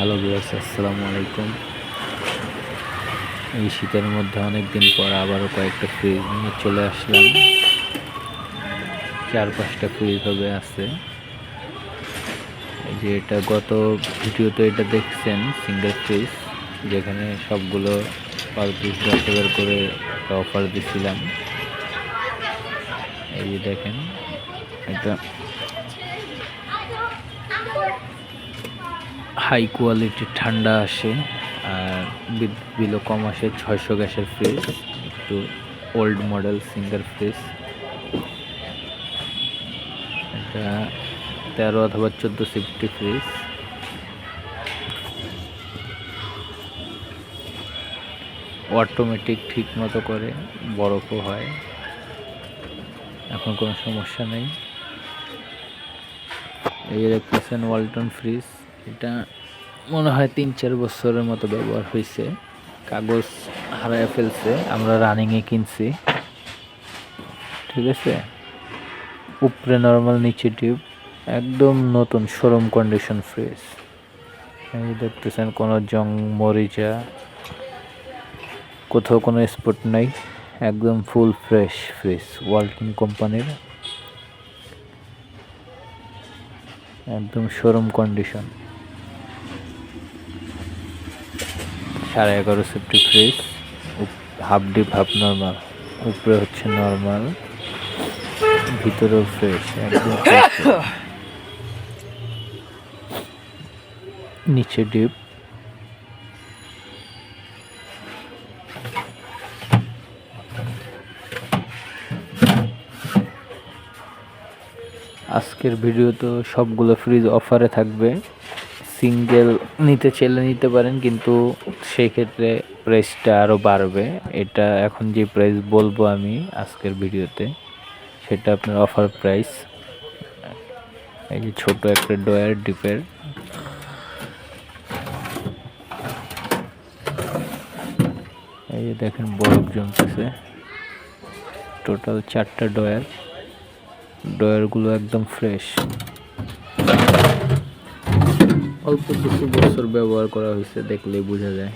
Hello viewers, আসসালামু আলাইকুম। এই শীতের মধ্যে অনেক দিন পর আবারও কয়েকটা ফ্রিজ নিয়ে চলে আসলাম। 4-5টা ফ্রিজ হবে আছে। এই যে এটা গত ভিডিওতে এটা দেখছেন সিঙ্গেল ফ্রিজ, যেখানে সবগুলো পার পিস 10,000 করে একটা অফার দিছিলাম। এই যে দেখেন, এটা হাই কোয়ালিটির ঠান্ডা আসে আর বিদ্যুৎ বিলও কম আসে। 600 গ্যাসের ফ্রিজ, একটু ওল্ড মডেল সিঙ্গেল ফ্রিজ। এটা 13 অথবা 14 সিফটি ফ্রিজ। অটোমেটিক ঠিক মতো করে, বরফও হয়, এখন কোনো সমস্যা নেই। এই যে দেখতেছেন ওয়ালটন ফ্রিজ, এটা মনে হয় 3-4 বছরের মতো ব্যবহার হয়েছে। কাগজ হারায় ফেলছে, আমরা রানিংয়ে কিনছি। ঠিক আছে, উপরে নর্মাল, নিচে টিউব, একদম নতুন শোরুম কন্ডিশন ফ্রিজ। এই দেখতেছেন কোনো জং মরিচা, কোথাও কোনো স্পট নাই, একদম ফুল ফ্রেশ ফ্রিজ ওয়ালটন কোম্পানির, একদম showroom condition. 11.5 সিফটি fridge, half deep half normal. উপরে হচ্ছে নর্মাল, ভিতরেও ফ্রেশ, একদম নিচে ডিপ। আজকের ভিডিও তো সবগুলো ফ্রিজ অফারে থাকবে। সিঙ্গেল নিতে চাইলে নিতে পারেন, কিন্তু সেই ক্ষেত্রে প্রাইসটা আরও বাড়বে। এটা এখন যে প্রাইস বলবো আমি আজকের ভিডিওতে, সেটা আপনার অফার প্রাইস। এই যে ছোট একটা ডয়ার ডিপের, এই যে দেখেন বরফ জমতেছে। টোটাল 4টা ডয়ার, ডয়ারগুলো একদম ফ্রেশ, অল্প কিছু বছর ব্যবহার করা হয়েছে, দেখলেই বোঝা যায়।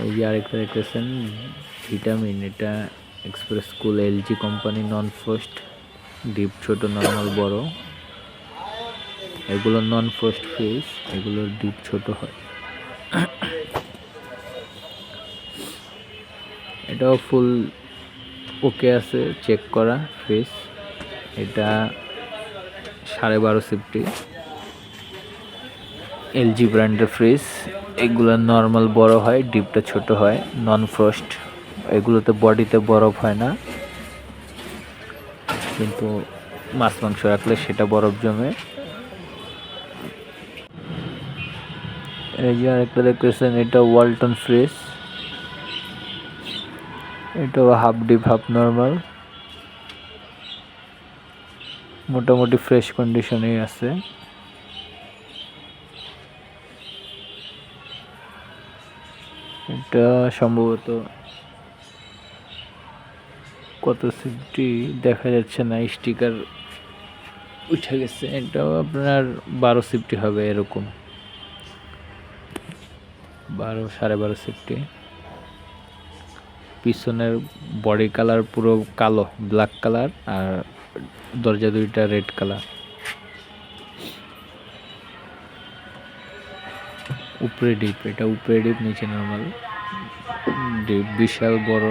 এই যে আরেকটা দেখতেছেন ভিটামিন, এটা এক্সপ্রেস কুল এলজি কোম্পানি, নন ফ্রস্ট, ডিপ ছোট নর্মাল বড়। এগুলো নন ফ্রস্ট ফ্রিজ, এগুলোর ডিপ ছোট হয়। এটাও ফুল ওকে আছে, চেক করা ফ্রিজ। এটা 12.5 সিফটি এলজি ব্র্যান্ডের ফ্রিজ। এগুলো নর্মাল বড় হয়, ডিপটা ছোট হয়, নন ফ্রস্ট। এগুলোতে বডিতে বরফ হয় না, কিন্তু মাছ মাংস রাখলে সেটা বরফ জমে। এই যে আরেকটা দেখতেছেন, এটা ওয়ালটন ফ্রিজ, এটাও হাফ ডিপ হাফ নর্মাল, মোটামুটি ফ্রেশ কন্ডিশনেই আছে। এটা সম্ভবত কত সিফটি দেখা যাচ্ছে না, স্টিকার উঠে গেছে। এটাও আপনার 12 সিফটি হবে, এরকম 12-12.5 সিফটি। পিছনের বডি কালার পুরো কালো, ব্ল্যাক কালার, আর দরজা দুইটা রেড কালার। উপরে ডিপ, এটা উপরে ডিপ, নিচে নর্মাল। ডিপ বিশাল বড়,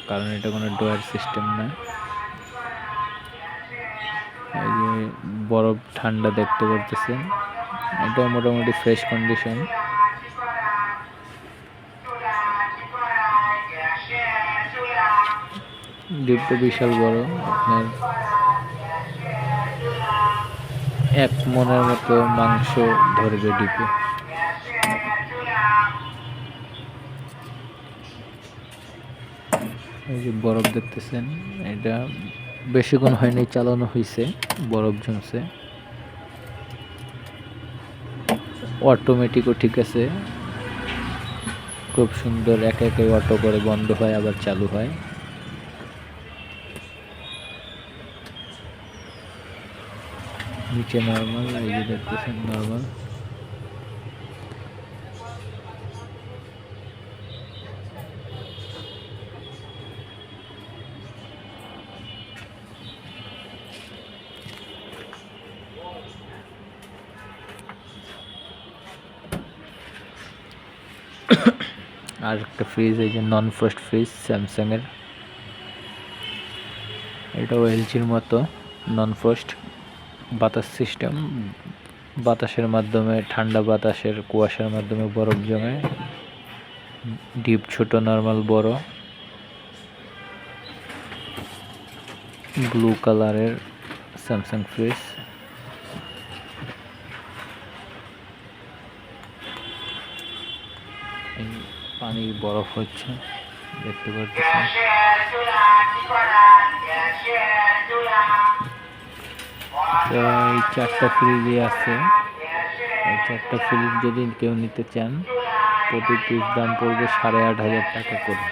কারণ এটা কোনো ডোয়ার সিস্টেম না। এই যে বরফ ঠান্ডা দেখতে পারতেছেন, এটা মোটামুটি ফ্রেশ কন্ডিশন। ডিপটা বিশাল বড়, আপনার 1 মনের মতো মাংস ধরবে ডিপে। এই যে বরফ দেখতেছেন, এটা বেশিক্ষণ হয়নি চালানো হয়েছে, বরফ জমছে। অটোমেটিকও ঠিক আছে, খুব সুন্দর, একে একে অটো করে বন্ধ হয় আবার চালু হয়। নিচে নর্মাল, এই যে দেখতেছেন নর্মাল। আর একটা ফ্রিজ, এই যে নন ফ্রস্ট ফ্রিজ স্যামসাং এর, এটাও এলজির মতো নন ফ্রস্ট, বাতাস সিস্টেম, বাতাসের মাধ্যমে, ঠান্ডা বাতাসের কুয়াশার মাধ্যমে বরফ জমে। ডিপ ছোট, নর্মাল বড়, ব্লু কালারের স্যামসাং ফ্রিজ। এই পানি বরফ হচ্ছে, দেখতে পাচ্ছেন। তো এই 4টা ফ্রিজই আছে। এই 4টা ফ্রিজ যদি কেউ নিতে চান, প্রতি পিস দাম পড়বে 8,500 টাকা করে,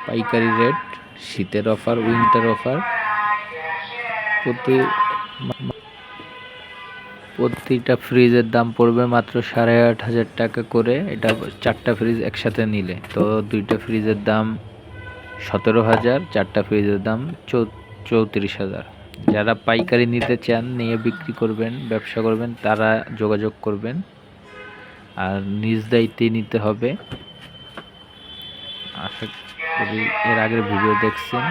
পাইকারি রেট। শীতের অফার, উইন্টার অফার। প্রতিটা ফ্রিজের দাম পড়বে মাত্র 8,500 টাকা করে। এটা 4টা ফ্রিজ একসাথে নিলে, তো 2টা ফ্রিজের দাম 17,000, 4টা ফ্রিজের দাম 34,000। যারা পাইকারি নিতে চান, নিয়ে বিক্রি করবেন, ব্যবসা করবেন, তারা যোগাযোগ করবেন। আর নিজ দায়িত্বে নিতে হবে। আশা করি এর আগের ভিডিও দেখছেন।